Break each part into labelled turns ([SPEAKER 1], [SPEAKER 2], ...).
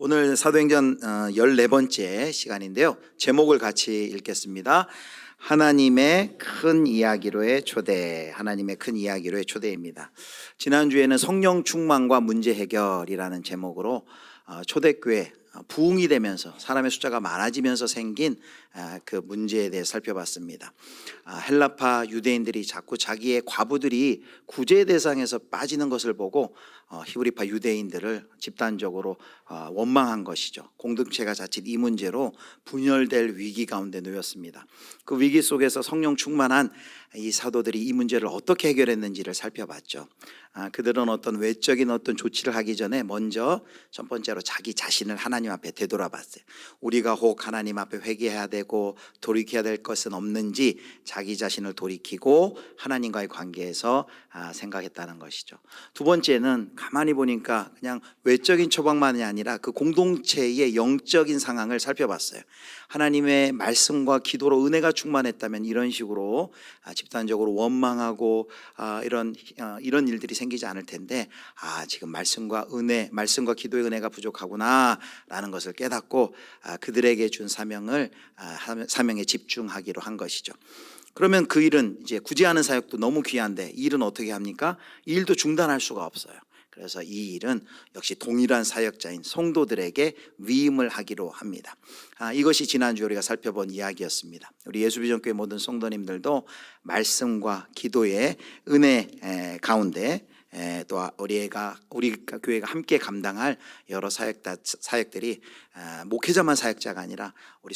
[SPEAKER 1] 오늘 사도행전 14번째 시간인데요. 제목을 같이 읽겠습니다. 하나님의 큰 이야기로의 초대. 하나님의 큰 이야기로의 초대입니다. 지난주에는 성령 충만과 문제 해결이라는 제목으로 초대교회 부흥이 되면서 사람의 숫자가 많아지면서 생긴 그 문제에 대해 살펴봤습니다. 헬라파 유대인들이 자꾸 자기의 과부들이 구제 대상에서 빠지는 것을 보고 히브리파 유대인들을 집단적으로 원망한 것이죠. 공동체가 자칫 이 문제로 분열될 위기 가운데 놓였습니다. 그 위기 속에서 성령 충만한 이 사도들이 이 문제를 어떻게 해결했는지를 살펴봤죠. 그들은 어떤 외적인 조치를 하기 전에 먼저 첫 번째로 자기 자신을 하나님 앞에 되돌아봤어요. 우리가 혹 하나님 앞에 회개해야 되고 돌이켜야 될 것은 없는지 자기 자신을 돌이키고 하나님과의 관계에서 생각했다는 것이죠. 두 번째는 가만히 보니까 그냥 외적인 처방만이 아니라 그 공동체의 영적인 상황을 살펴봤어요. 하나님의 말씀과 기도로 은혜가 충만했다면 이런 식으로 집단적으로 원망하고 이런 일들이 생기지 않을 텐데 지금 말씀과 기도의 은혜가 부족하구나라는 것을 깨닫고 그들에게 준 사명에 집중하기로 한 것이죠. 그러면 그 일은 이제 구제하는 사역도 너무 귀한데 이 일은 어떻게 합니까? 이 일도 중단할 수가 없어요. 그래서 이 일은 역시 동일한 사역자인 성도들에게 위임을 하기로 합니다. 이것이 지난주 우리가 살펴본 이야기였습니다. 우리 예수비전교회 모든 성도님들도 말씀과 기도의 은혜 가운데 또 우리 교회가 함께 감당할 여러 사역들이 목회자만 사역자가 아니라 우리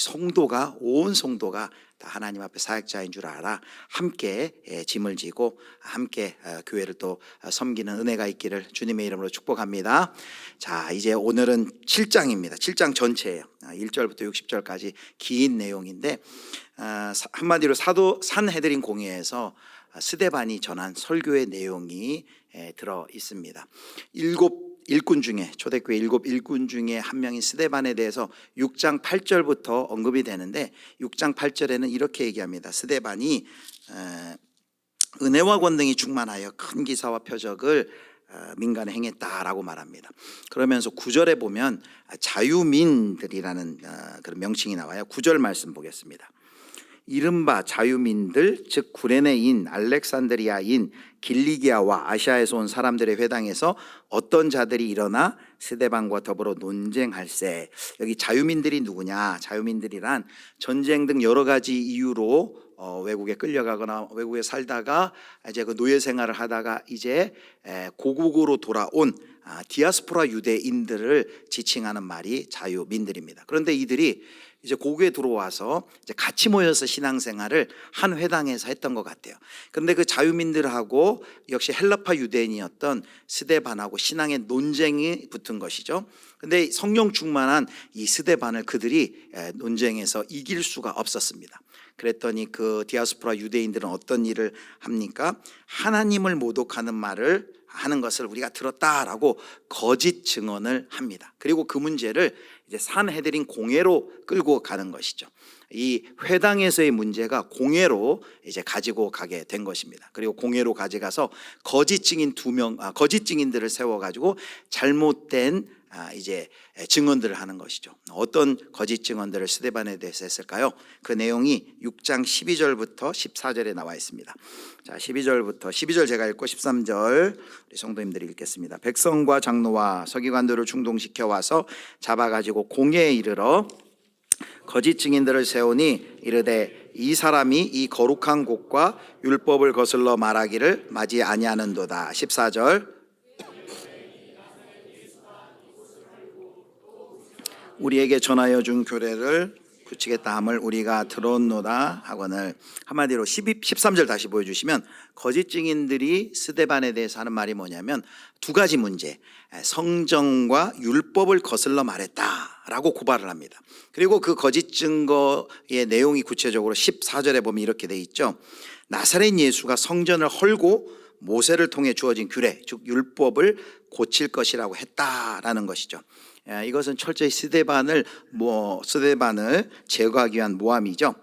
[SPEAKER 1] 온 성도가 다 하나님 앞에 사역자인 줄 알아 함께 짐을 지고 함께 교회를 또 섬기는 은혜가 있기를 주님의 이름으로 축복합니다. 자, 이제 오늘은 7장입니다. 7장 전체예요. 1절부터 60절까지 긴 내용인데 한마디로 산헤드린 공회에서 스데반이 전한 설교의 내용이 들어 있습니다. 초대교회 일꾼 중에 한 명인 스데반에 대해서 6장 8절부터 언급이 되는데 6장 8절에는 이렇게 얘기합니다. 스데반이 은혜와 권능이 충만하여 큰 기사와 표적을 민간에 행했다라고 말합니다. 그러면서 9절에 보면 자유민들이라는 그런 명칭이 나와요. 9절 말씀 보겠습니다. 이른바 자유민들 즉 구레네인, 알렉산드리아인, 길리기아와 아시아에서 온 사람들의 회당에서 어떤 자들이 일어나 스데반과 더불어 논쟁할세. 여기 자유민들이 누구냐? 자유민들이란 전쟁 등 여러 가지 이유로 외국에 끌려가거나 외국에 살다가 이제 그 노예 생활을 하다가 이제 고국으로 돌아온 디아스포라 유대인들을 지칭하는 말이 자유민들입니다. 그런데 이들이 이제 고국에 들어와서 이제 같이 모여서 신앙생활을 한 회당에서 했던 것 같아요. 그런데 그 자유민들하고 역시 헬라파 유대인이었던 스데반하고 신앙의 논쟁이 붙은 것이죠. 그런데 성령 충만한 이 스데반을 그들이 논쟁에서 이길 수가 없었습니다. 그랬더니 그 디아스포라 유대인들은 어떤 일을 합니까? 하나님을 모독하는 말을 하는 것을 우리가 들었다라고 거짓 증언을 합니다. 그리고 그 문제를 이제 산헤드린 공회로 끌고 가는 것이죠. 이 회당에서의 문제가 공회로 이제 가지고 가게 된 것입니다. 그리고 공회로 가져가서 거짓 증인들을 세워가지고 잘못된 이제 증언들을 하는 것이죠. 어떤 거짓 증언들을 스데반에 대해서 했을까요? 그 내용이 6장 12절부터 14절에 나와 있습니다. 자, 12절 제가 읽고 13절 우리 성도님들이 읽겠습니다. 백성과 장로와 서기관들을 충동시켜 와서 잡아가지고 공회에 이르러 거짓 증인들을 세우니 이르되 이 사람이 이 거룩한 곳과 율법을 거슬러 말하기를 마지 아니하는도다. 14절 우리에게 전하여 준 규례를 굳히겠다 함을 우리가 들었노다 하거늘. 한마디로 13절 다시 보여주시면 거짓 증인들이 스데반에 대해서 하는 말이 뭐냐면 두 가지 문제, 성정과 율법을 거슬러 말했다라고 고발을 합니다. 그리고 그 거짓 증거의 내용이 구체적으로 14절에 보면 이렇게 돼 있죠. 나사렛 예수가 성전을 헐고 모세를 통해 주어진 규례 즉 율법을 고칠 것이라고 했다라는 것이죠. 이것은 철저히 스데반을 제거하기 위한 모함이죠.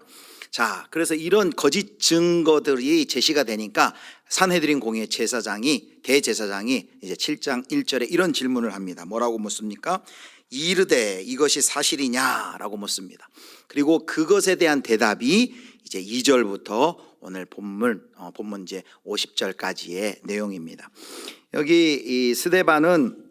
[SPEAKER 1] 자, 그래서 이런 거짓 증거들이 제시가 되니까 산헤드린 공회 대제사장이 이제 7장 1절에 이런 질문을 합니다. 뭐라고 묻습니까? 이르되 이것이 사실이냐라고 묻습니다. 그리고 그것에 대한 대답이 이제 2절부터 오늘 본문 이제 50절까지의 내용입니다. 여기 이 스데반은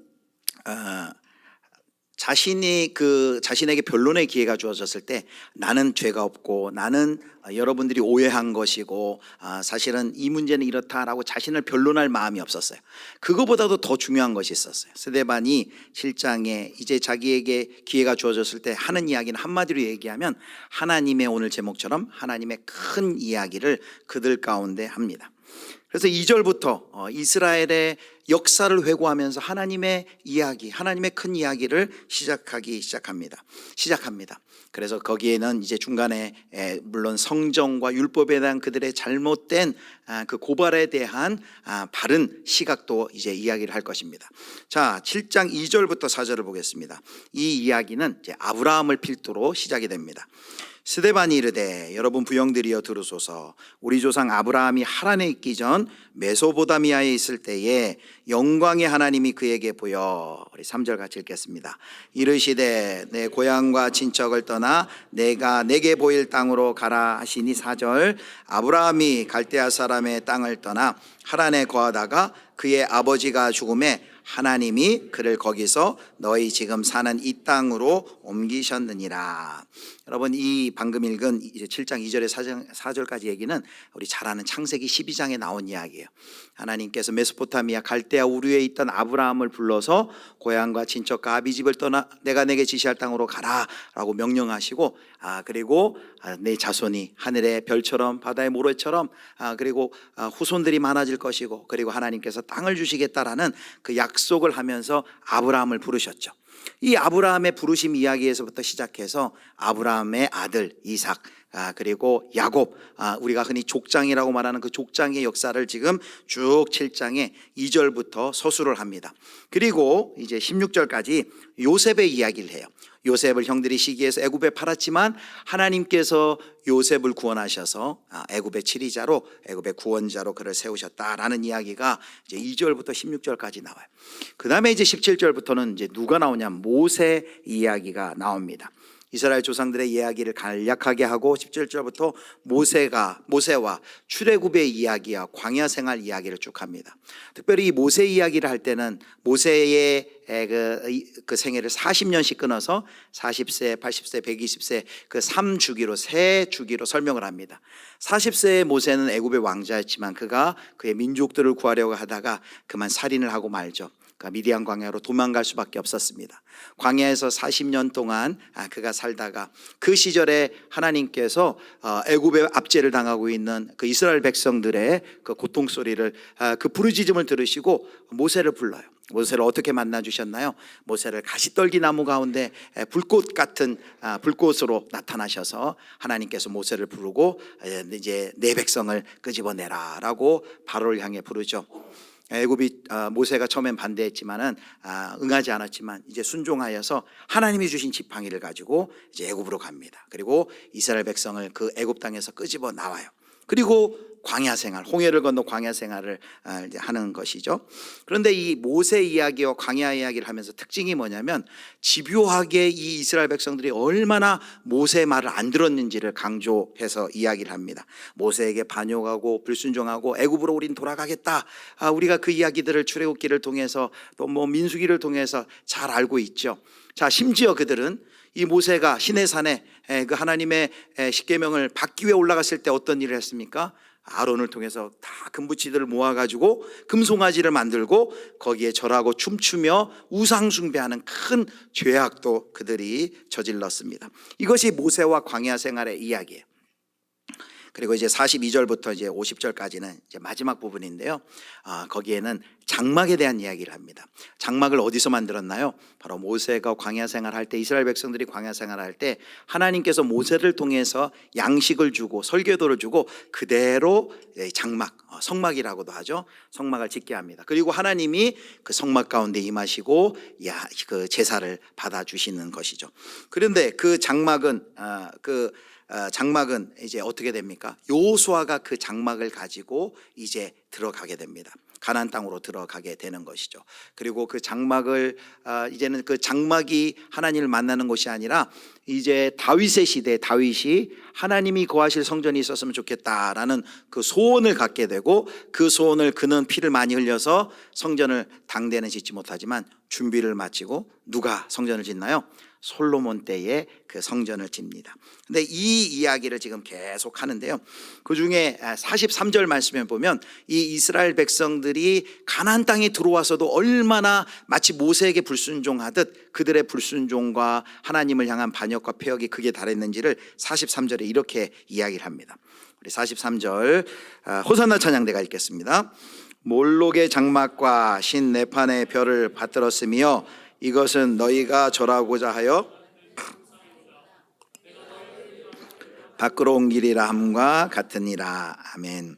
[SPEAKER 1] 자신에게 변론의 기회가 주어졌을 때 나는 죄가 없고 나는 여러분들이 오해한 것이고 사실은 이 문제는 이렇다라고 자신을 변론할 마음이 없었어요. 그거보다도 더 중요한 것이 있었어요. 스데반이 7장에 이제 자기에게 기회가 주어졌을 때 하는 이야기는 한마디로 얘기하면 하나님의 오늘 제목처럼 하나님의 큰 이야기를 그들 가운데 합니다. 그래서 2절부터 이스라엘의 역사를 회고하면서 하나님의 이야기, 하나님의 큰 이야기를 시작합니다. 그래서 거기에는 이제 중간에 물론 성정과 율법에 대한 그들의 잘못된 그 고발에 대한 바른 시각도 이제 이야기를 할 것입니다. 자, 7장 2절부터 4절을 보겠습니다. 이 이야기는 이제 아브라함을 필두로 시작이 됩니다. 스데반이 이르되 여러분 부형들이여 들으소서. 우리 조상 아브라함이 하란에 있기 전 메소보다미아에 있을 때에 영광의 하나님이 그에게 보여, 우리 3절 같이 읽겠습니다. 이르시되 내 고향과 친척을 떠나 내가 내게 보일 땅으로 가라 하시니. 4절 아브라함이 갈대아 사람의 땅을 떠나 하란에 거하다가 그의 아버지가 죽음에 하나님이 그를 거기서 너희 지금 사는 이 땅으로 옮기셨느니라. 여러분, 이 방금 읽은 이제 7장 2절에 4절까지 얘기는 우리 잘 아는 창세기 12장에 나온 이야기예요. 하나님께서 메소포타미아 갈대아 우르에 있던 아브라함을 불러서 고향과 친척과 아비집을 떠나 내가 내게 지시할 땅으로 가라라고 명령하시고, 그리고 내 자손이 하늘의 별처럼 바다의 모래처럼 그리고 후손들이 많아질 것이고, 그리고 하나님께서 땅을 주시겠다라는 그 약속을 하면서 아브라함을 부르셨죠. 이 아브라함의 부르심 이야기에서부터 시작해서 아브라함의 아들 이삭, 그리고 야곱, 우리가 흔히 족장이라고 말하는 그 족장의 역사를 지금 쭉 7장에 2절부터 서술을 합니다. 그리고 이제 16절까지 요셉의 이야기를 해요. 요셉을 형들이 시기해서 애굽에 팔았지만 하나님께서 요셉을 구원하셔서 애굽의 치리자로, 애굽의 구원자로 그를 세우셨다라는 이야기가 이제 2절부터 16절까지 나와요. 그 다음에 이제 17절부터는 이제 누가 나오냐면 모세 이야기가 나옵니다. 이스라엘 조상들의 이야기를 간략하게 하고 17절부터 모세와 출애굽의 이야기와 광야 생활 이야기를 쭉 합니다. 특별히 이 모세 이야기를 할 때는 모세의 그 생애를 40년씩 끊어서 40세, 80세, 120세 그 3주기로, 세 주기로 설명을 합니다. 40세의 모세는 애굽의 왕자였지만 그가 그의 민족들을 구하려고 하다가 그만 살인을 하고 말죠. 미디안 광야로 도망갈 수밖에 없었습니다. 광야에서 40년 동안 그가 살다가 그 시절에 하나님께서 애굽의 압제를 당하고 있는 그 이스라엘 백성들의 그 고통 소리를, 그 부르짖음을 들으시고 모세를 불러요. 모세를 어떻게 만나 주셨나요? 모세를 가시떨기 나무 가운데 불꽃 같은 불꽃으로 나타나셔서 하나님께서 모세를 부르고 이제 내 백성을 끄집어내라라고 바로를 향해 부르죠. 애굽이 모세가 처음엔 반대했지만은 응하지 않았지만 이제 순종하여서 하나님이 주신 지팡이를 가지고 이제 애굽으로 갑니다. 그리고 이스라엘 백성을 그 애굽 땅에서 끄집어 나와요. 그리고 광야 생활, 홍해를 건너 광야 생활을 하는 것이죠. 그런데 이 모세 이야기와 광야 이야기를 하면서 특징이 뭐냐면 집요하게 이 이스라엘 백성들이 얼마나 모세의 말을 안 들었는지를 강조해서 이야기를 합니다. 모세에게 반역하고 불순종하고 애굽으로 우린 돌아가겠다. 우리가 그 이야기들을 출애굽기를 통해서 또 뭐 민수기를 통해서 잘 알고 있죠. 자, 심지어 그들은 이 모세가 시내산에 그 하나님의 십계명을 받기 위해 올라갔을 때 어떤 일을 했습니까? 아론을 통해서 다 금붙이들을 모아가지고 금송아지를 만들고 거기에 절하고 춤추며 우상 숭배하는 큰 죄악도 그들이 저질렀습니다. 이것이 모세와 광야 생활의 이야기예요. 그리고 이제 42절부터 이제 50절까지는 이제 마지막 부분인데요. 거기에는 장막에 대한 이야기를 합니다. 장막을 어디서 만들었나요? 바로 모세가 광야 생활할 때, 이스라엘 백성들이 광야 생활할 때 하나님께서 모세를 통해서 양식을 주고 설교도를 주고 그대로 장막, 성막이라고도 하죠. 성막을 짓게 합니다. 그리고 하나님이 그 성막 가운데 임하시고 그 제사를 받아주시는 것이죠. 그런데 그 장막은 장막은 이제 어떻게 됩니까? 여호수아가 그 장막을 가지고 이제 들어가게 됩니다. 가나안 땅으로 들어가게 되는 것이죠. 그리고 그 장막을 이제는 그 장막이 하나님을 만나는 곳이 아니라 이제 다윗의 시대에 다윗이 하나님이 거하실 성전이 있었으면 좋겠다라는 그 소원을 갖게 되고, 그 소원을 그는 피를 많이 흘려서 성전을 당대는 짓지 못하지만 준비를 마치고 누가 성전을 짓나요? 솔로몬 때에 그 성전을 짓니다. 근데 이 이야기를 지금 계속 하는데요, 그 중에 43절 말씀에 보면 이 이스라엘 백성들이 가나안 땅에 들어와서도 얼마나 마치 모세에게 불순종하듯 그들의 불순종과 하나님을 향한 반역과 패역이 극에 달했는지를 43절에 이렇게 이야기를 합니다. 우리 43절 호산나 찬양대가 읽겠습니다. 몰록의 장막과 신 네판의 별을 받들었으며 이것은 너희가 절하고자 하여 밖으로 온 길이라 함과 같으니라. 아멘.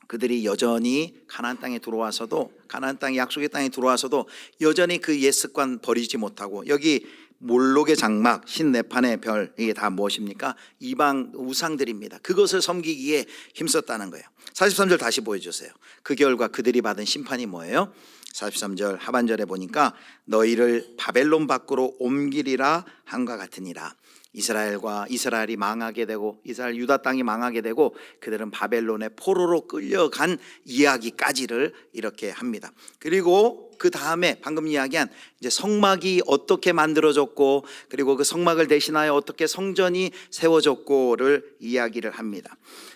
[SPEAKER 1] 그들이 여전히 가나안 땅에 들어와서도, 가나안 땅 약속의 땅에 들어와서도 여전히 그 옛 습관 버리지 못하고, 여기 몰록의 장막, 신네판의 별, 이게 다 무엇입니까? 이방 우상들입니다. 그것을 섬기기에 힘썼다는 거예요. 43절 다시 보여주세요. 그 결과 그들이 받은 심판이 뭐예요? 43절 하반절에 보니까 너희를 바벨론 밖으로 옮기리라 함과 같으니라. 이스라엘이 망하게 되고, 이스라엘 유다 땅이 망하게 되고, 그들은 바벨론의 포로로 끌려간 이야기까지를 이렇게 합니다. 그리고 그 다음에 방금 이야기한 이제 성막이 어떻게 만들어졌고, 그리고 그 성막을 대신하여 어떻게 성전이 세워졌고를 이야기를 합니다.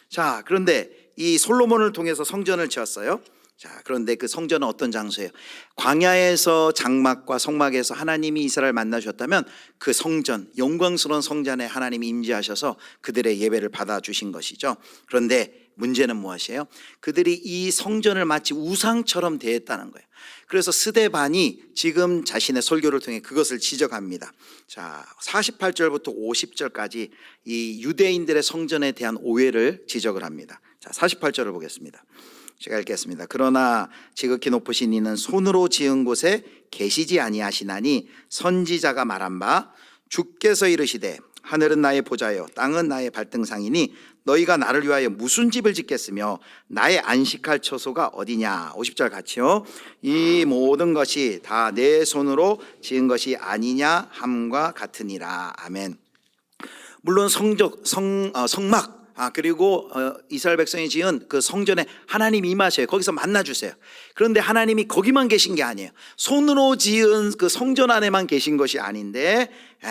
[SPEAKER 1] 자, 그런데 이 솔로몬을 통해서 성전을 지었어요. 자, 그런데 그 성전은 어떤 장소예요? 광야에서 장막과 성막에서 하나님이 이스라엘 만나셨다면 그 성전, 영광스러운 성전에 하나님이 임재하셔서 그들의 예배를 받아주신 것이죠. 그런데 문제는 무엇이에요? 그들이 이 성전을 마치 우상처럼 대했다는 거예요. 그래서 스데반이 지금 자신의 설교를 통해 그것을 지적합니다. 자, 48절부터 50절까지 이 유대인들의 성전에 대한 오해를 지적을 합니다. 자, 48절을 보겠습니다. 제가 읽겠습니다. 그러나 지극히 높으신 이는 손으로 지은 곳에 계시지 아니하시나니 선지자가 말한 바 주께서 이르시되 하늘은 나의 보좌요 땅은 나의 발등상이니 너희가 나를 위하여 무슨 집을 짓겠으며 나의 안식할 처소가 어디냐. 50절 같이요. 이 모든 것이 다 내 손으로 지은 것이 아니냐 함과 같으니라. 아멘. 물론 성막, 그리고 이스라엘 백성이 지은 그 성전에 하나님이 임하셔요. 거기서 만나주세요. 그런데 하나님이 거기만 계신 게 아니에요. 손으로 지은 그 성전 안에만 계신 것이 아닌데,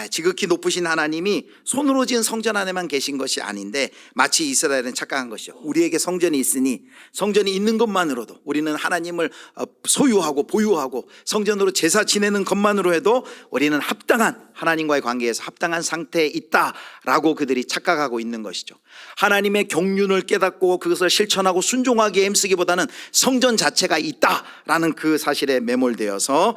[SPEAKER 1] 지극히 높으신 하나님이 손으로 지은 성전 안에만 계신 것이 아닌데, 마치 이스라엘은 착각한 것이죠. 우리에게 성전이 있으니, 성전이 있는 것만으로도, 우리는 하나님을 소유하고 보유하고 성전으로 제사 지내는 것만으로 해도 우리는 합당한, 하나님과의 관계에서 합당한 상태에 있다라고 그들이 착각하고 있는 것이죠. 하나님의 경륜을 깨닫고 그것을 실천하고 순종하기에 힘쓰기보다는 성전 자체가 있다라는 그 사실에 매몰되어서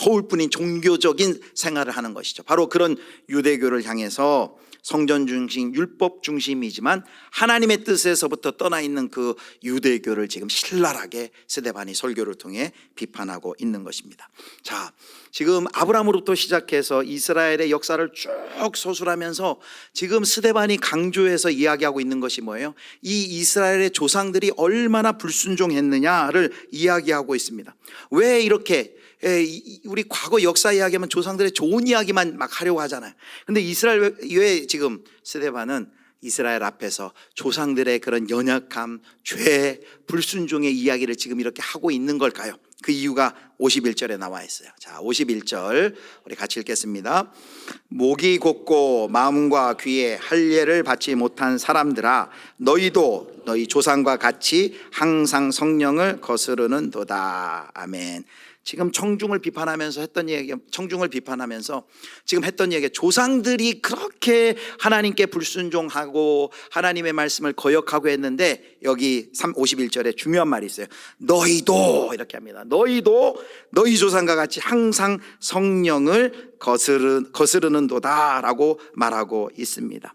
[SPEAKER 1] 허울뿐인 종교적인 생활을 하는 것이죠. 바로 그런 유대교를 향해서 성전 중심, 율법 중심이지만 하나님의 뜻에서부터 떠나 있는 그 유대교를 지금 신랄하게 스데반이 설교를 통해 비판하고 있는 것입니다. 자, 지금 아브라함으로부터 시작해서 이스라엘의 역사를 쭉 서술하면서 지금 스데반이 강조해서 이야기하고 있는 것이 뭐예요? 이 이스라엘의 조상들이 얼마나 불순종했느냐를 이야기하고 있습니다. 왜 이렇게 우리 과거 역사 이야기하면 조상들의 좋은 이야기만 막 하려고 하잖아요. 근데 이스라엘 왜 지금 스데반은 이스라엘 앞에서 조상들의 그런 연약함, 죄, 불순종의 이야기를 지금 이렇게 하고 있는 걸까요? 그 이유가 51절에 나와 있어요. 자, 51절 우리 같이 읽겠습니다. 목이 곧고 마음과 귀에 할례를 받지 못한 사람들아, 너희도 너희 조상과 같이 항상 성령을 거스르는도다. 아멘. 지금 청중을 비판하면서 했던 얘기, 청중을 비판하면서 지금 했던 얘기, 조상들이 그렇게 하나님께 불순종하고 하나님의 말씀을 거역하고 했는데 여기 51절에 중요한 말이 있어요. 너희도 이렇게 합니다. 너희도 너희 조상과 같이 항상 성령을 거스르는도다 라고 말하고 있습니다.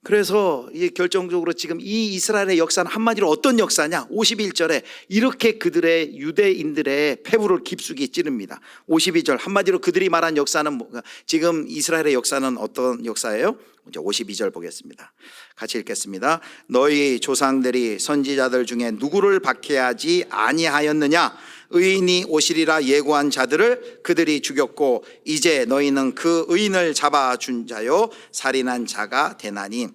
[SPEAKER 1] 그래서 이 결정적으로 지금 이 이스라엘의 역사는 한마디로 어떤 역사냐? 51절에 이렇게 그들의 유대인들의 폐부를 깊숙이 찌릅니다. 52절 한마디로 그들이 말한 역사는 지금 이스라엘의 역사는 어떤 역사예요? 이제 52절 보겠습니다. 같이 읽겠습니다. 너희 조상들이 선지자들 중에 누구를 박해하지 아니하였느냐? 의인이 오시리라 예고한 자들을 그들이 죽였고 이제 너희는 그 의인을 잡아준 자요 살인한 자가 되나니.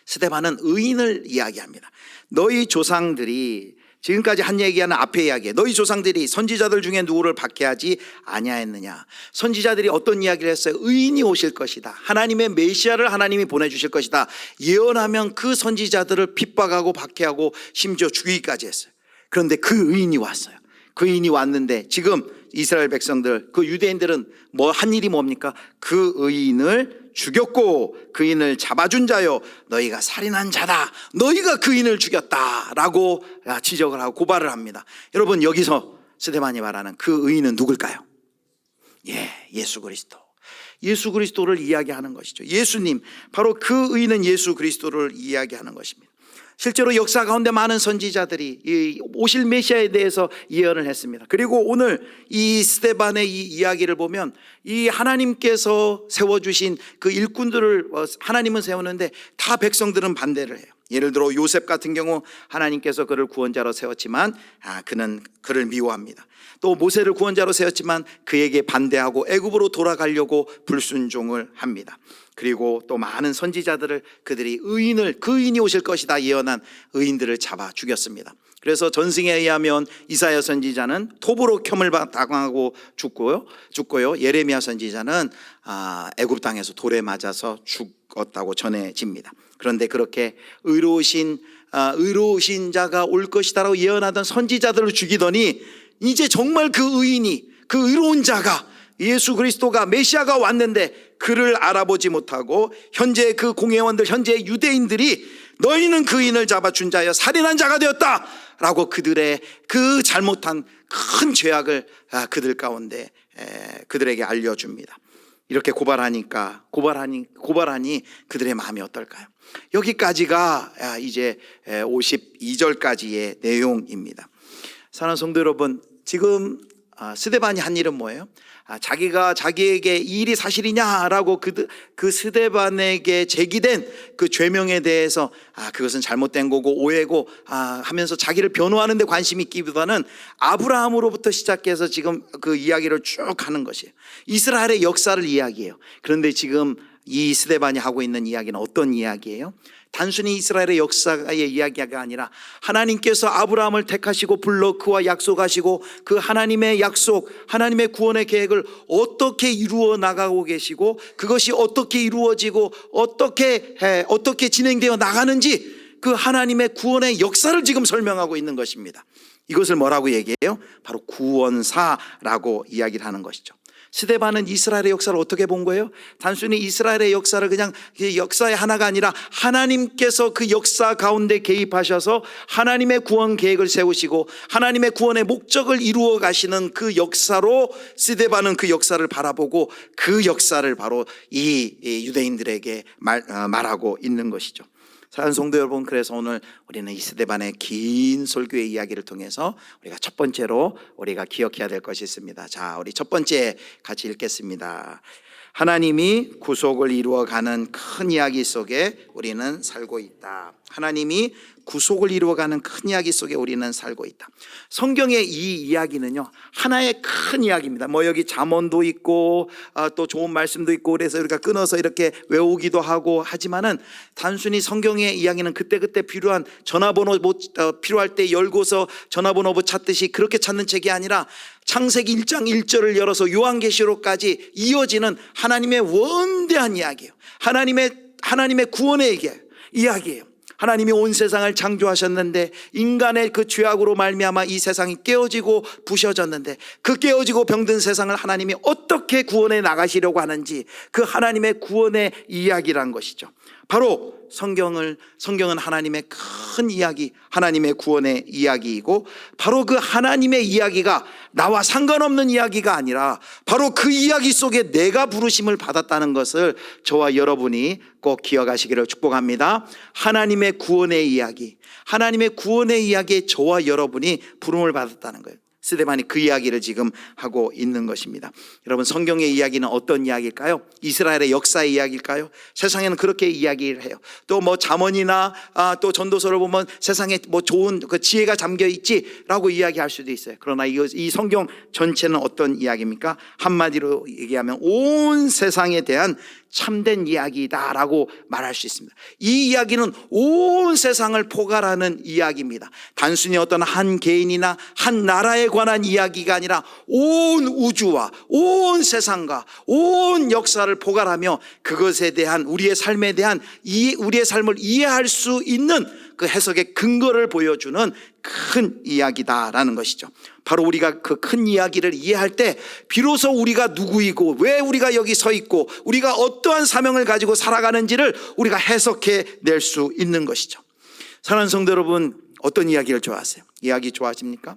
[SPEAKER 1] 스데반은 의인을 이야기합니다. 너희 조상들이 지금까지 한 얘기하는 앞에 이야기에 너희 조상들이 선지자들 중에 누구를 박해하지 아니하였느냐. 선지자들이 어떤 이야기를 했어요? 의인이 오실 것이다. 하나님의 메시아를 하나님이 보내주실 것이다. 예언하면 그 선지자들을 핍박하고 박해하고 심지어 죽이기까지 했어요. 그런데 그 의인이 왔어요. 그 의인이 왔는데 지금 이스라엘 백성들, 그 유대인들은 한 일이 뭡니까? 그 의인을 죽였고 그 의인을 잡아준 자요 너희가 살인한 자다. 너희가 그 의인을 죽였다라고 지적을 하고 고발을 합니다. 여러분, 여기서 스데반이 말하는 그 의인은 누굴까요? 예수 그리스도. 예수 그리스도를 이야기하는 것이죠. 예수님, 바로 그 의인은 예수 그리스도를 이야기하는 것입니다. 실제로 역사 가운데 많은 선지자들이 이 오실 메시아에 대해서 예언을 했습니다. 그리고 오늘 이 스데반의 이 이야기를 보면 이 하나님께서 세워주신 그 일꾼들을 하나님은 세우는데 다 백성들은 반대를 해요. 예를 들어 요셉 같은 경우 하나님께서 그를 구원자로 세웠지만 그는 그를 미워합니다. 또 모세를 구원자로 세웠지만 그에게 반대하고 애굽으로 돌아가려고 불순종을 합니다. 그리고 또 많은 선지자들을 그들이 그 의인이 오실 것이다 예언한 의인들을 잡아 죽였습니다. 그래서 전승에 의하면 이사야 선지자는 톱으로 켬을 당하고 죽고요. 예레미야 선지자는 애굽 땅에서 돌에 맞아서 죽었다고 전해집니다. 그런데 그렇게 의로우신 자가 올 것이다라고 예언하던 선지자들을 죽이더니 이제 정말 그 의인이, 그 의로운 자가, 예수 그리스도가 메시아가 왔는데 그를 알아보지 못하고 현재 그 공회원들, 현재 유대인들이 너희는 그 의인을 잡아준 자여 살인한 자가 되었다 라고 그들의 그 잘못한 큰 죄악을 그들 가운데 그들에게 알려줍니다. 이렇게 고발하니 그들의 마음이 어떨까요? 여기까지가 이제 52절까지의 내용입니다. 사랑하는 성도 여러분, 지금 스데반이 한 일은 뭐예요? 자기가 자기에게 이 일이 사실이냐라고 그 스데반에게 제기된 그 죄명에 대해서 그것은 잘못된 거고 오해고 하면서 자기를 변호하는 데 관심이 있기보다는 아브라함으로부터 시작해서 지금 그 이야기를 쭉 하는 것이에요. 이스라엘의 역사를 이야기해요. 그런데 지금 이 스데반이 하고 있는 이야기는 어떤 이야기예요? 단순히 이스라엘의 역사의 이야기가 아니라 하나님께서 아브라함을 택하시고 불러 그와 약속하시고 그 하나님의 약속, 하나님의 구원의 계획을 어떻게 이루어 나가고 계시고 그것이 어떻게 이루어지고 어떻게 진행되어 나가는지 그 하나님의 구원의 역사를 지금 설명하고 있는 것입니다. 이것을 뭐라고 얘기해요? 바로 구원사라고 이야기를 하는 것이죠. 스데반은 이스라엘의 역사를 어떻게 본 거예요? 단순히 이스라엘의 역사를 그냥 역사의 하나가 아니라 하나님께서 그 역사 가운데 개입하셔서 하나님의 구원 계획을 세우시고 하나님의 구원의 목적을 이루어 가시는 그 역사로 스데반은 그 역사를 바라보고 그 역사를 바로 이 유대인들에게 말하고 있는 것이죠. 사랑하는 성도 여러분, 그래서 오늘 우리는 이 스데반의 긴 설교의 이야기를 통해서 우리가 첫 번째로 우리가 기억해야 될 것이 있습니다. 자, 우리 첫 번째 같이 읽겠습니다. 하나님이 구속을 이루어가는 큰 이야기 속에 우리는 살고 있다. 하나님이 구속을 이루어가는 큰 이야기 속에 우리는 살고 있다. 성경의 이 이야기는요, 하나의 큰 이야기입니다. 여기 잠언도 있고 또 좋은 말씀도 있고 그래서 우리가 끊어서 이렇게 외우기도 하고 하지만은 단순히 성경의 이야기는 그때그때 필요한 전화번호 필요할 때 열고서 전화번호 찾듯이 그렇게 찾는 책이 아니라 창세기 1장 1절을 열어서 요한계시록까지 이어지는 하나님의 원대한 이야기예요. 하나님의 구원의 이야기예요. 하나님이 온 세상을 창조하셨는데 인간의 그 죄악으로 말미암아 이 세상이 깨어지고 부셔졌는데 그 깨어지고 병든 세상을 하나님이 어떻게 구원해 나가시려고 하는지 그 하나님의 구원의 이야기란 것이죠. 바로 성경은 하나님의 큰 이야기, 하나님의 구원의 이야기이고, 바로 그 하나님의 이야기가 나와 상관없는 이야기가 아니라 바로 그 이야기 속에 내가 부르심을 받았다는 것을 저와 여러분이 꼭 기억하시기를 축복합니다. 하나님의 구원의 이야기, 하나님의 구원의 이야기에 저와 여러분이 부름을 받았다는 거예요. 스데반이 그 이야기를 지금 하고 있는 것입니다. 여러분, 성경의 이야기는 어떤 이야기일까요? 이스라엘의 역사의 이야기일까요? 세상에는 그렇게 이야기를 해요. 또 뭐 잠언이나 또 전도서를 보면 세상에 뭐 좋은 그 지혜가 잠겨 있지라고 이야기할 수도 있어요. 그러나 이 성경 전체는 어떤 이야기입니까? 한마디로 얘기하면 온 세상에 대한 참된 이야기다라고 말할 수 있습니다. 이 이야기는 온 세상을 포괄하는 이야기입니다. 단순히 어떤 한 개인이나 한 나라에 관한 이야기가 아니라 온 우주와 온 세상과 온 역사를 포괄하며 그것에 대한 우리의 삶에 대한 우리의 삶을 이해할 수 있는 그 해석의 근거를 보여주는 큰 이야기다라는 것이죠. 바로 우리가 그 큰 이야기를 이해할 때 비로소 우리가 누구이고 왜 우리가 여기 서 있고 우리가 어떠한 사명을 가지고 살아가는지를 우리가 해석해 낼 수 있는 것이죠. 사랑하는 성도 여러분, 어떤 이야기를 좋아하세요? 이야기 좋아하십니까?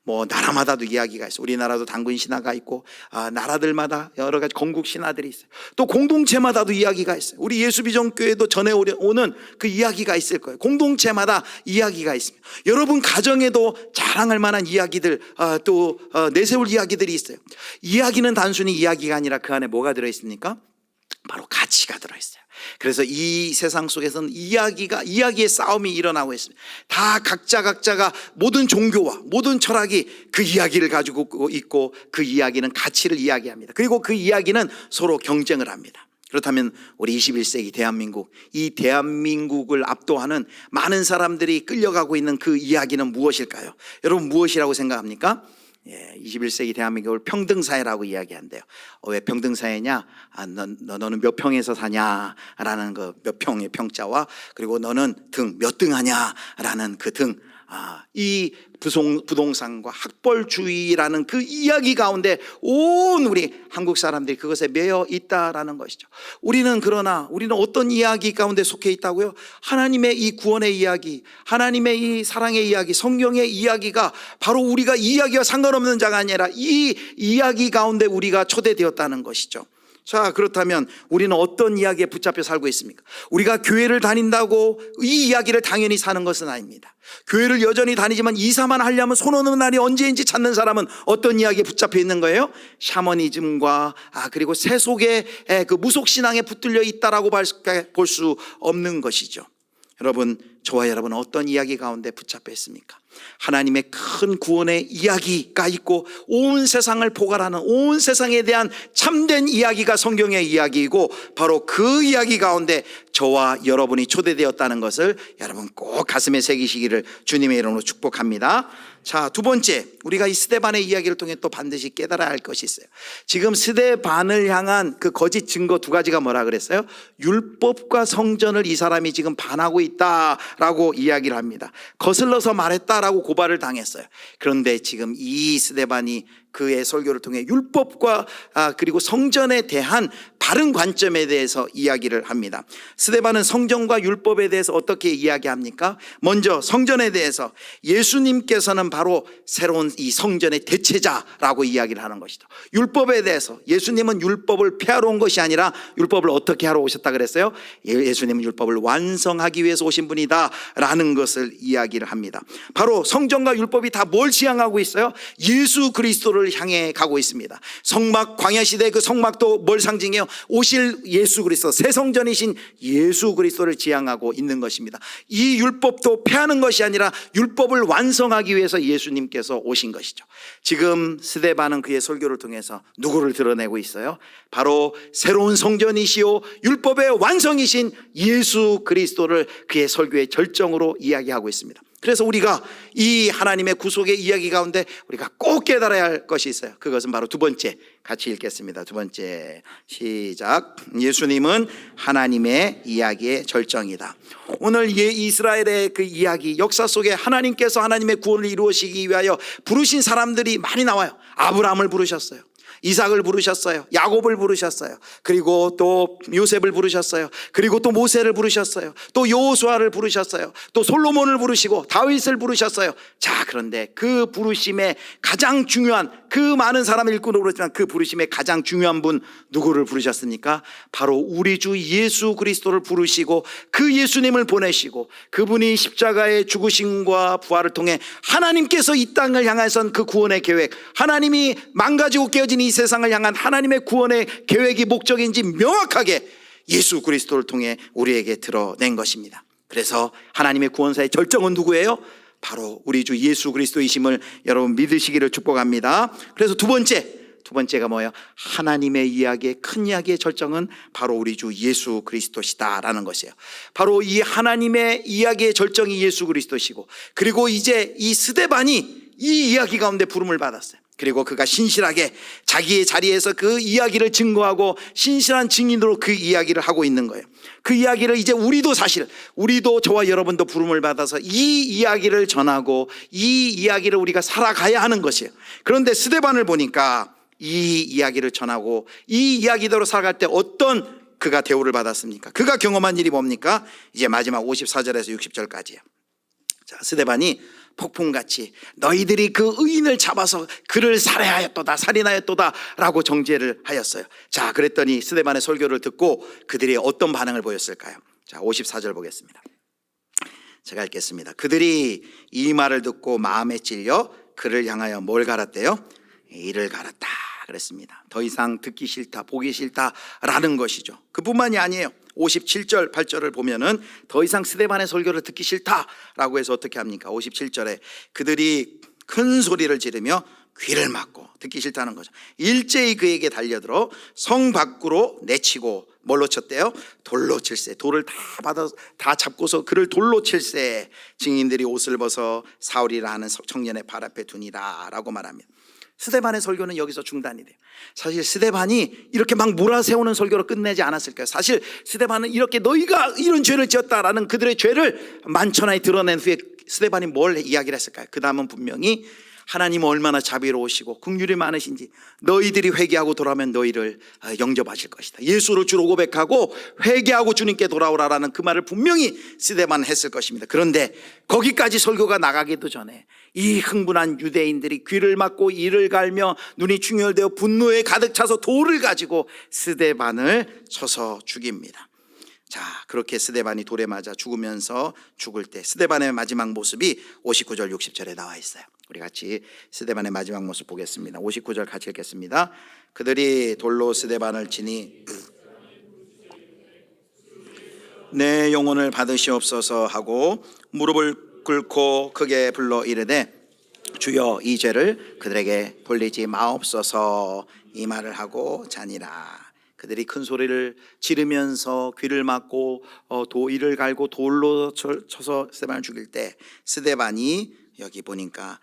[SPEAKER 1] 뭐 나라마다도 이야기가 있어요. 우리나라도 단군 신화가 있고 나라들마다 여러 가지 건국 신화들이 있어요. 또 공동체마다도 이야기가 있어요. 우리 예수비전교회도 전해 오는 그 이야기가 있을 거예요. 공동체마다 이야기가 있습니다. 여러분 가정에도 자랑할 만한 이야기들, 또 내세울 이야기들이 있어요. 이야기는 단순히 이야기가 아니라 그 안에 뭐가 들어있습니까? 바로 가치가 들어있어요. 그래서 이 세상 속에서는 이야기의 싸움이 일어나고 있습니다. 다 각자가 모든 종교와 모든 철학이 그 이야기를 가지고 있고 그 이야기는 가치를 이야기합니다. 그리고 그 이야기는 서로 경쟁을 합니다. 그렇다면 우리 21세기 대한민국, 이 대한민국을 압도하는 많은 사람들이 끌려가고 있는 그 이야기는 무엇일까요? 여러분, 무엇이라고 생각합니까? 21세기 대한민국을 평등사회라고 이야기한대요. 왜 평등사회냐? 너는 몇 평에서 사냐? 라는 그 몇 평의 평자와, 그리고 너는 몇 등 하냐? 라는 그 등. 이 부동산과 학벌주의라는 그 이야기 가운데 온 우리 한국 사람들이 그것에 매여 있다라는 것이죠. 우리는 어떤 이야기 가운데 속해 있다고요? 하나님의 이 구원의 이야기, 하나님의 이 사랑의 이야기, 성경의 이야기가 바로 우리가 이야기와 상관없는 자가 아니라 이 이야기 가운데 우리가 초대되었다는 것이죠. 자, 그렇다면 우리는 어떤 이야기에 붙잡혀 살고 있습니까? 우리가 교회를 다닌다고 이 이야기를 당연히 사는 것은 아닙니다. 교회를 여전히 다니지만 이사만 하려면 손 오는 날이 언제인지 찾는 사람은 어떤 이야기에 붙잡혀 있는 거예요? 샤머니즘과 그리고 세속의 그 무속신앙에 붙들려 있다라고 볼 수 없는 것이죠. 여러분, 저와 여러분은 어떤 이야기 가운데 붙잡혀 있습니까? 하나님의 큰 구원의 이야기가 있고 온 세상을 포괄하는 온 세상에 대한 참된 이야기가 성경의 이야기이고 바로 그 이야기 가운데 저와 여러분이 초대되었다는 것을 여러분 꼭 가슴에 새기시기를 주님의 이름으로 축복합니다. 자, 두 번째, 우리가 이 스데반의 이야기를 통해 또 반드시 깨달아야 할 것이 있어요. 지금 스데반을 향한 그 거짓 증거 두 가지가 뭐라 그랬어요? 율법과 성전을 이 사람이 지금 반하고 있다라고 이야기를 합니다. 거슬러서 말했다라고 고발을 당했어요. 그런데 지금 이 스데반이 그의 설교를 통해 율법과 그리고 성전에 대한 바른 관점에 대해서 이야기를 합니다. 스데반은 성전과 율법에 대해서 어떻게 이야기합니까? 먼저 성전에 대해서 예수님께서는 바로 새로운 이 성전의 대체자라고 이야기를 하는 것이죠. 율법에 대해서 예수님은 율법을 폐하러 온 것이 아니라 율법을 어떻게 하러 오셨다 그랬어요? 예수님은 율법을 완성하기 위해서 오신 분이다 라는 것을 이야기를 합니다. 바로 성전과 율법이 다 뭘 지향하고 있어요? 예수 그리스도를 향해 가고 있습니다. 성막, 광야 시대의 그 성막도 뭘 상징해요? 오실 예수 그리스도, 새 성전이신 예수 그리스도를 지향하고 있는 것입니다. 이 율법도 폐하는 것이 아니라 율법을 완성하기 위해서 예수님께서 오신 것이죠. 지금 스데반은 그의 설교를 통해서 누구를 드러내고 있어요? 바로 새로운 성전이시요 율법의 완성이신 예수 그리스도를 그의 설교의 절정으로 이야기하고 있습니다. 그래서 우리가 이 하나님의 구속의 이야기 가운데 우리가 꼭 깨달아야 할 것이 있어요. 그것은 바로 두 번째, 같이 읽겠습니다. 두 번째, 시작. 예수님은 하나님의 이야기의 절정이다. 오늘 이스라엘의 그 이야기, 역사 속에 하나님께서 하나님의 구원을 이루시기 위하여 부르신 사람들이 많이 나와요. 아브라함을 부르셨어요. 이삭을 부르셨어요. 야곱을 부르셨어요. 그리고 또 요셉을 부르셨어요. 그리고 또 모세를 부르셨어요. 또 여호수아를 부르셨어요. 또 솔로몬을 부르시고 다윗을 부르셨어요. 자, 그런데 그 부르심의 가장 중요한, 그 많은 사람을 일꾼으로 부르지만 그 부르심의 가장 중요한 분 누구를 부르셨습니까? 바로 우리 주 예수 그리스도를 부르시고 그 예수님을 보내시고 그분이 십자가의 죽으심과 부활을 통해 하나님께서 이 땅을 향해선 그 구원의 계획, 하나님이 망가지고 깨어진 이 세상을 향한 하나님의 구원의 계획이 목적인지 명확하게 예수 그리스도를 통해 우리에게 드러낸 것입니다. 그래서 하나님의 구원사의 절정은 누구예요? 바로 우리 주 예수 그리스도이심을 여러분 믿으시기를 축복합니다. 그래서 두 번째가 뭐예요? 하나님의 이야기의, 큰 이야기의 절정은 바로 우리 주 예수 그리스도시다라는 것이에요. 바로 이 하나님의 이야기의 절정이 예수 그리스도시고, 그리고 이제 이 스데반이 이 이야기 가운데 부름을 받았어요. 그리고 그가 신실하게 자기의 자리에서 그 이야기를 증거하고 신실한 증인으로 그 이야기를 하고 있는 거예요. 그 이야기를 이제 우리도 저와 여러분도 부름을 받아서 이 이야기를 전하고 이 이야기를 우리가 살아가야 하는 것이에요. 그런데 스데반을 보니까 이 이야기를 전하고 이 이야기대로 살아갈 때 어떤 그가 대우를 받았습니까? 그가 경험한 일이 뭡니까? 이제 마지막 54절에서 60절까지예요. 자, 스데반이 폭풍같이 너희들이 그 의인을 잡아서 그를 살인하였도다 라고 정죄를 하였어요. 자, 그랬더니 스데반의 설교를 듣고 그들이 어떤 반응을 보였을까요? 자, 54절 보겠습니다. 제가 읽겠습니다. 그들이 이 말을 듣고 마음에 찔려 그를 향하여 뭘 갈았대요? 이를 갈았다 그랬습니다. 더 이상 듣기 싫다, 보기 싫다라는 것이죠. 그뿐만이 아니에요. 57절 8절을 보면은 더 이상 스데반의 설교를 듣기 싫다라고 해서 어떻게 합니까? 57절에 그들이 큰 소리를 지르며 귀를 막고, 듣기 싫다는 거죠. 일제히 그에게 달려들어 성 밖으로 내치고 뭘로 쳤대요? 돌로 칠세. 돌을 다 잡고서 그를 돌로 칠세. 증인들이 옷을 벗어 사울이라 하는 청년의 발 앞에 두니라 라고 말합니다. 스데반의 설교는 여기서 중단이 돼요. 사실 스데반이 이렇게 막 몰아세우는 설교로 끝내지 않았을 거예요. 사실 스데반은 이렇게 너희가 이런 죄를 지었다라는 그들의 죄를 만천하에 드러낸 후에 스데반이 뭘 이야기를 했을까요? 그 다음은 분명히 하나님은 얼마나 자비로우시고 긍휼이 많으신지, 너희들이 회개하고 돌아오면 너희를 영접하실 것이다. 예수를 주로 고백하고 회개하고 주님께 돌아오라라는 그 말을 분명히 스데반은 했을 것입니다. 그런데 거기까지 설교가 나가기도 전에 이 흥분한 유대인들이 귀를 막고 이를 갈며 눈이 충혈되어 분노에 가득 차서 돌을 가지고 스데반을 쳐서 죽입니다. 자, 그렇게 스데반이 돌에 맞아 죽으면서 죽을 때 스데반의 마지막 모습이 59절 60절에 나와 있어요. 우리 같이 스데반의 마지막 모습 보겠습니다. 59절 같이 읽겠습니다. 그들이 돌로 스데반을 치니 내 영혼을 받으시옵소서 하고 무릎을 꿇고 크게 불러 이르되 주여 이 죄를 그들에게 돌리지 마옵소서, 이 말을 하고 자니라. 그들이 큰 소리를 지르면서 귀를 막고 이를 갈고 돌로 쳐서 스데반을 죽일 때 스데반이 여기 보니까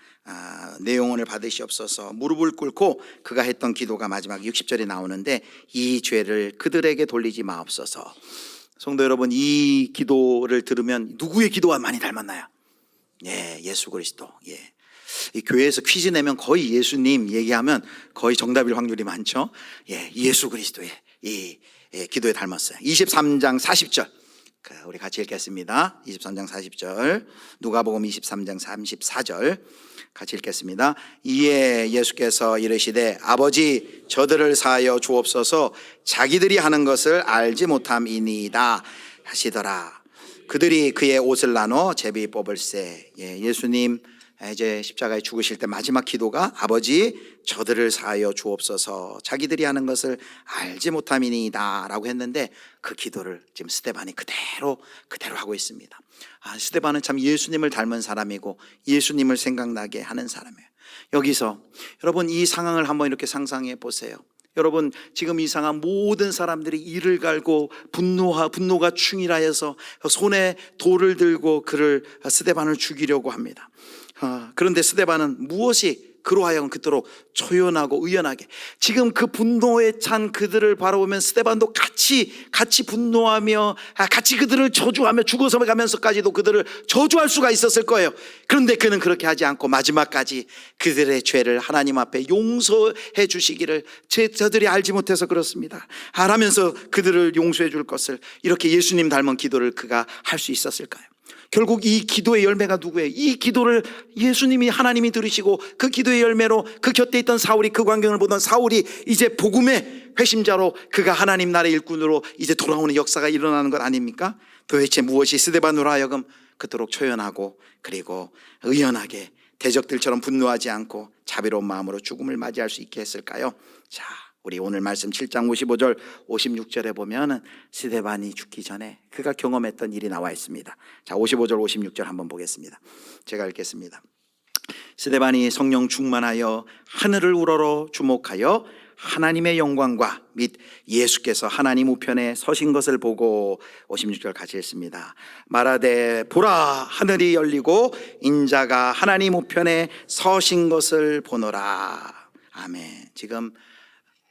[SPEAKER 1] 내 영혼을 받으시옵소서 무릎을 꿇고 그가 했던 기도가 마지막 60절에 나오는데 이 죄를 그들에게 돌리지 마옵소서. 성도 여러분, 이 기도를 들으면 누구의 기도와 많이 닮았나요? 예, 예수 그리스도. 예. 이 교회에서 퀴즈 내면 거의 예수님 얘기하면 거의 정답일 확률이 많죠. 예, 예수 그리스도의 이 기도에 닮았어요. 23장 40절 우리 같이 읽겠습니다. 23장 40절, 누가복음 23장 34절 같이 읽겠습니다. 이에 예수께서 이르시되 아버지 저들을 사하여 주옵소서, 자기들이 하는 것을 알지 못함이니이다 하시더라. 그들이 그의 옷을 나눠 제비 뽑을세. 예수님 이제 십자가에 죽으실 때 마지막 기도가 아버지 저들을 사하여 주옵소서, 자기들이 하는 것을 알지 못함이니이다 라고 했는데 그 기도를 지금 스데반이 그대로 하고 있습니다. 스데반은 참 예수님을 닮은 사람이고 예수님을 생각나게 하는 사람이에요. 여기서 여러분 이 상황을 한번 이렇게 상상해 보세요. 여러분 지금 이 상황 모든 사람들이 이를 갈고 분노가 충일하여서 손에 돌을 들고 스데반을 죽이려고 합니다. 그런데 스데반은 무엇이 그로 하여금 그토록 초연하고 의연하게, 지금 그 분노에 찬 그들을 바라보면 스데반도 같이 분노하며 같이 그들을 저주하며 죽어서 가면서까지도 그들을 저주할 수가 있었을 거예요. 그런데 그는 그렇게 하지 않고 마지막까지 그들의 죄를 하나님 앞에 용서해 주시기를, 저들이 알지 못해서 그렇습니다, 알면서 그들을 용서해 줄 것을, 이렇게 예수님 닮은 기도를 그가 할 수 있었을까요? 결국 이 기도의 열매가 누구예요? 이 기도를 예수님이, 하나님이 들으시고 그 기도의 열매로 그 곁에 있던 사울이, 그 광경을 보던 사울이 이제 복음의 회심자로, 그가 하나님 나라의 일꾼으로 이제 돌아오는 역사가 일어나는 것 아닙니까? 도대체 무엇이 스데반으로 하여금 그토록 초연하고 그리고 의연하게 대적들처럼 분노하지 않고 자비로운 마음으로 죽음을 맞이할 수 있게 했을까요? 자, 우리 오늘 말씀 7장 55절 56절에 보면은 스데반이 죽기 전에 그가 경험했던 일이 나와 있습니다. 자, 55절 56절 한번 보겠습니다. 제가 읽겠습니다. 스데반이 성령 충만하여 하늘을 우러러 주목하여 하나님의 영광과 및 예수께서 하나님 우편에 서신 것을 보고, 56절 같이 읽습니다. 말하되 보라, 하늘이 열리고 인자가 하나님 우편에 서신 것을 보노라. 아멘. 지금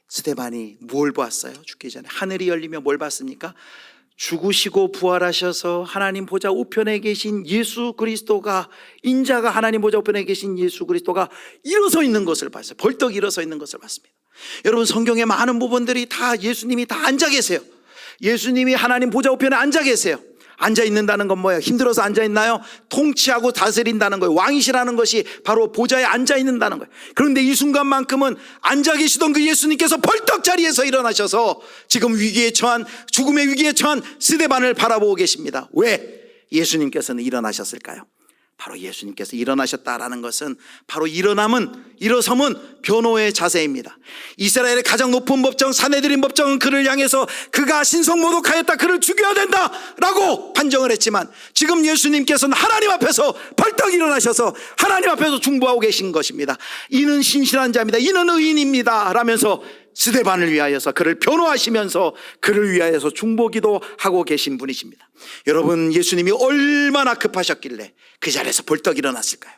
[SPEAKER 1] 스데반이 뭘 봤어요? 죽기 전에 하늘이 열리며 뭘 봤습니까? 죽으시고 부활하셔서 하나님 보좌 우편에 계신 예수 그리스도가, 인자가 하나님 보좌 우편에 계신 예수 그리스도가 일어서 있는 것을 봤어요. 벌떡 일어서 있는 것을 봤습니다. 여러분, 성경의 많은 부분들이 다 예수님이 다 앉아 계세요. 예수님이 하나님 보좌 우편에 앉아 계세요. 앉아 있는다는 건 뭐예요? 힘들어서 앉아 있나요? 통치하고 다스린다는 거예요. 왕이시라는 것이 바로 보좌에 앉아 있는다는 거예요. 그런데 이 순간만큼은 앉아 계시던 그 예수님께서 벌떡 자리에서 일어나셔서 지금 위기에 처한, 죽음의 위기에 처한 스데반을 바라보고 계십니다. 왜 예수님께서는 일어나셨을까요? 바로 예수님께서 일어나셨다라는 것은 바로 일어섬은 변호의 자세입니다. 이스라엘의 가장 높은 법정 사내들인 법정은 그를 향해서 그가 신성모독하였다, 그를 죽여야 된다라고 판정을 했지만, 지금 예수님께서는 하나님 앞에서 벌떡 일어나셔서 하나님 앞에서 중보하고 계신 것입니다. 이는 신실한 자입니다, 이는 의인입니다 라면서 스데반을 위하여서 그를 변호하시면서 그를 위하여서 중보기도 하고 계신 분이십니다. 여러분, 예수님이 얼마나 급하셨길래 그 자리에서 벌떡 일어났을까요?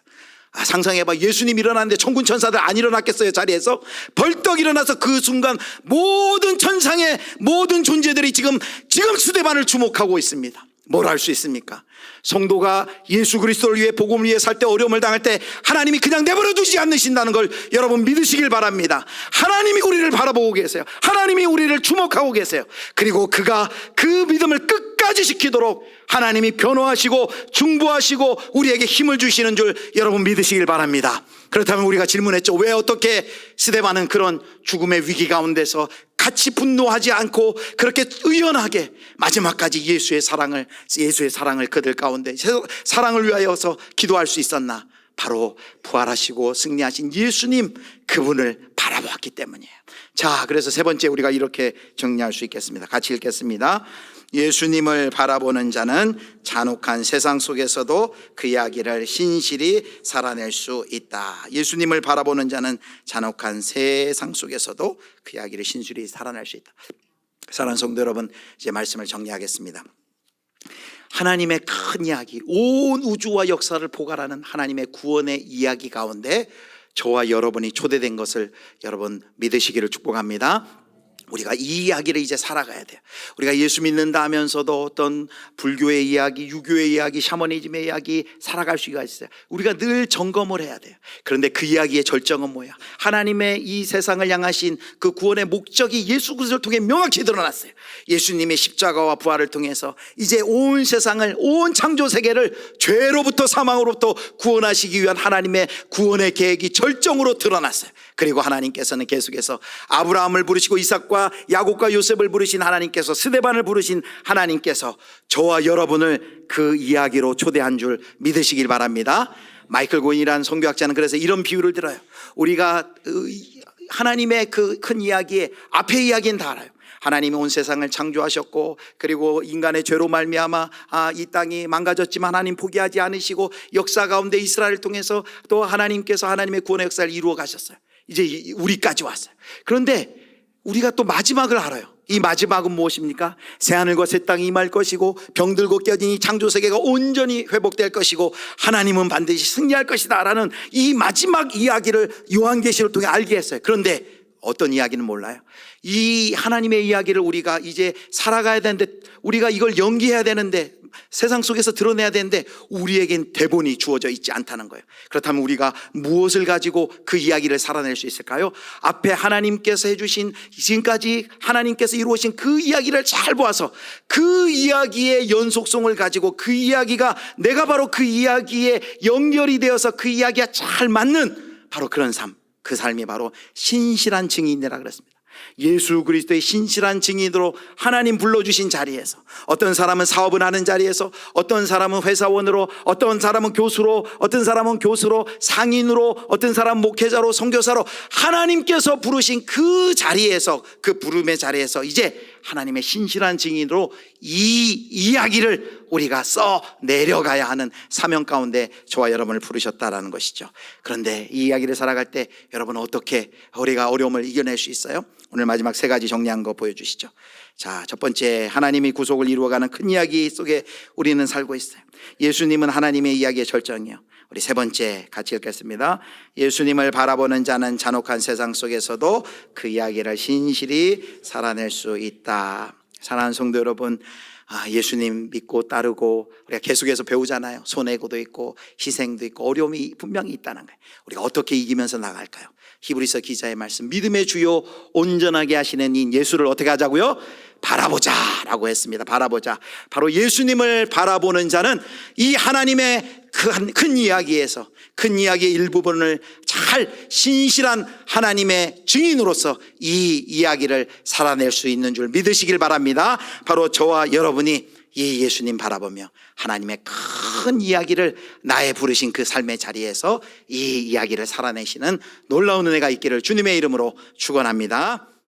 [SPEAKER 1] 상상해봐. 예수님 일어났는데 천군 천사들 안 일어났겠어요? 자리에서 벌떡 일어나서 그 순간 모든 천상의 모든 존재들이 지금 스데반을 주목하고 있습니다. 뭘 할 수 있습니까? 성도가 예수 그리스도를 위해, 복음을 위해 살 때, 어려움을 당할 때 하나님이 그냥 내버려 두지 않으신다는 걸 여러분 믿으시길 바랍니다. 하나님이 우리를 바라보고 계세요. 하나님이 우리를 주목하고 계세요. 그리고 그가 그 믿음을 끝까지 지키도록 하나님이 변호하시고 중보하시고 우리에게 힘을 주시는 줄 여러분 믿으시길 바랍니다. 그렇다면 우리가 질문했죠. 왜 어떻게 스데반은 그런 죽음의 위기 가운데서 같이 분노하지 않고 그렇게 의연하게 마지막까지 예수의 사랑을 그들 가운데, 사랑을 위하여서 기도할 수 있었나? 바로 부활하시고 승리하신 예수님, 그분을 바라보았기 때문이에요. 자, 그래서 세 번째 우리가 이렇게 정리할 수 있겠습니다. 같이 읽겠습니다. 예수님을 바라보는 자는 잔혹한 세상 속에서도 그 이야기를 신실히 살아낼 수 있다. 예수님을 바라보는 자는 잔혹한 세상 속에서도 그 이야기를 신실히 살아낼 수 있다. 사랑하는 성도 여러분, 이제 말씀을 정리하겠습니다. 하나님의 큰 이야기, 온 우주와 역사를 포괄하는 하나님의 구원의 이야기 가운데 저와 여러분이 초대된 것을 여러분 믿으시기를 축복합니다. 우리가 이 이야기를 이제 살아가야 돼요. 우리가 예수 믿는다 하면서도 어떤 불교의 이야기, 유교의 이야기, 샤머니즘의 이야기 살아갈 수가 있어요. 우리가 늘 점검을 해야 돼요. 그런데 그 이야기의 절정은 뭐야? 하나님의 이 세상을 향하신 그 구원의 목적이 예수 그리스도를 통해 명확히 드러났어요. 예수님의 십자가와 부활을 통해서 이제 온 세상을, 온 창조 세계를 죄로부터 사망으로부터 구원하시기 위한 하나님의 구원의 계획이 절정으로 드러났어요. 그리고 하나님께서는 계속해서 아브라함을 부르시고 이삭과 야곱과 요셉을 부르신 하나님께서, 스데반을 부르신 하나님께서 저와 여러분을 그 이야기로 초대한 줄 믿으시길 바랍니다. 마이클 고인이라는 선교학자는 그래서 이런 비유를 들어요. 우리가 하나님의 그 큰 이야기의 앞에 이야기는 다 알아요. 하나님이 온 세상을 창조하셨고, 그리고 인간의 죄로 말미암아 이 땅이 망가졌지만 하나님 포기하지 않으시고 역사 가운데 이스라엘을 통해서 또 하나님께서 하나님의 구원의 역사를 이루어 가셨어요. 이제 우리까지 왔어요. 그런데 우리가 또 마지막을 알아요. 이 마지막은 무엇입니까? 새하늘과 새 땅이 임할 것이고 병들고 깨지니 창조세계가 온전히 회복될 것이고 하나님은 반드시 승리할 것이다 라는 이 마지막 이야기를 요한계시를 통해 알게 했어요. 그런데 어떤 이야기는 몰라요. 이 하나님의 이야기를 우리가 이제 살아가야 되는데, 우리가 이걸 연기해야 되는데, 세상 속에서 드러내야 되는데 우리에겐 대본이 주어져 있지 않다는 거예요. 그렇다면 우리가 무엇을 가지고 그 이야기를 살아낼 수 있을까요? 앞에 하나님께서 해주신, 지금까지 하나님께서 이루어진 그 이야기를 잘 보아서 그 이야기의 연속성을 가지고 그 이야기가 내가 바로 그 이야기에 연결이 되어서 그 이야기가 잘 맞는 바로 그런 삶, 그 삶이 바로 신실한 증인이라 그랬습니다. 예수 그리스도의 신실한 증인으로 하나님 불러주신 자리에서, 어떤 사람은 사업을 하는 자리에서, 어떤 사람은 회사원으로, 어떤 사람은 교수로, 어떤 사람은 교수로, 상인으로, 어떤 사람은 목회자로, 선교사로 하나님께서 부르신 그 자리에서, 그 부름의 자리에서 이제 하나님의 신실한 증인으로 이 이야기를 우리가 써 내려가야 하는 사명 가운데 저와 여러분을 부르셨다라는 것이죠. 그런데 이 이야기를 살아갈 때 여러분 어떻게 우리가 어려움을 이겨낼 수 있어요? 오늘 마지막 세 가지 정리한 거 보여주시죠. 자, 첫 번째, 하나님이 구속을 이루어가는 큰 이야기 속에 우리는 살고 있어요. 예수님은 하나님의 이야기의 절정이에요. 우리 세 번째 같이 읽겠습니다. 예수님을 바라보는 자는 잔혹한 세상 속에서도 그 이야기를 신실히 살아낼 수 있다. 사랑하는 성도 여러분, 예수님 믿고 따르고 우리가 계속해서 배우잖아요. 손해고도 있고 희생도 있고 어려움이 분명히 있다는 거예요. 우리가 어떻게 이기면서 나갈까요? 히브리서 기자의 말씀, 믿음의 주요 온전하게 하시는 이 예수를 어떻게 하자고요? 바라보자 라고 했습니다. 바라보자. 바로 예수님을 바라보는 자는 이 하나님의 큰 이야기에서, 큰 이야기의 일부분을 잘 신실한 하나님의 증인으로서 이 이야기를 살아낼 수 있는 줄 믿으시길 바랍니다. 바로 저와 여러분이 이 예수님 바라보며 하나님의 큰 이야기를 나의 부르신 그 삶의 자리에서 이 이야기를 살아내시는 놀라운 은혜가 있기를 주님의 이름으로 축원합니다.